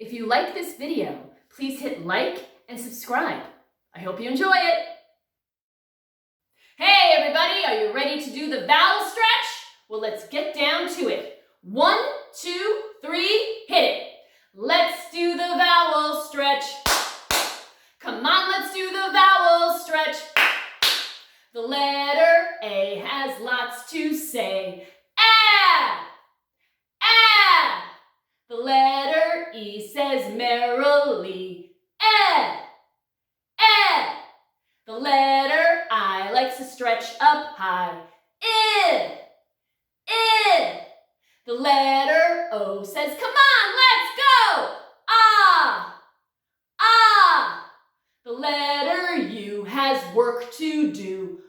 If you like this video, please hit like and subscribe. I hope you enjoy it. Hey everybody, are you ready to do the vowel stretch? Well, let's get down to it. 1, 2, 3, hit it. Let's do the vowel stretch. Come on, let's do the vowel stretch. The letter A has lots to say. Ah! Ah! The letter E says merrily. Eh! Eh! The letter I likes to stretch up high. I! I! The letter O says, come on, let's go! Ah! Ah! The letter U has work to do.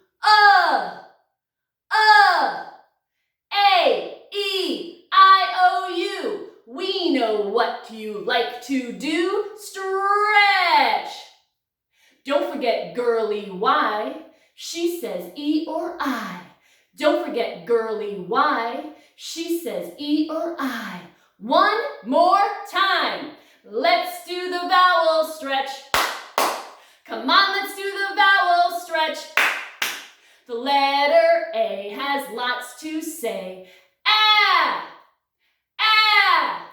A-E-I-O-U. We know what you like to do. Stretch. Don't forget girly Y. She says E or I. Don't forget girly Y. She says E or I. One more time. Let's do the vowel stretch. Come on, let's do the vowel stretch. The letter A has lots to say. Ah! Ah!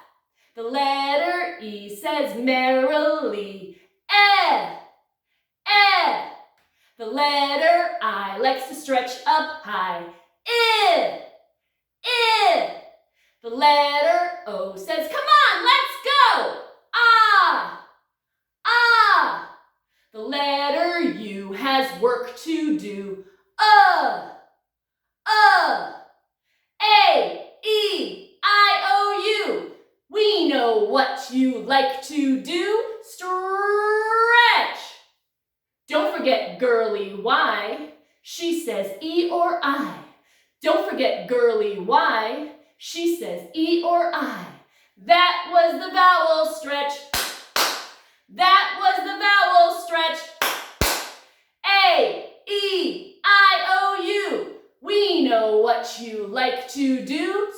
The letter E says merrily. Eh! Eh! The letter I likes to stretch up high. I! I! The letter O says, come on, let's go! Ah! Ah! The letter U has work to do. A-E-I-O-U. We know what you like to do. Stretch. Don't forget girly Y. She says E or I. Don't forget girly Y. She says E or I. That was the vowel stretch. That was the vowel stretch. A-E-I-O-U. We know what you like to do.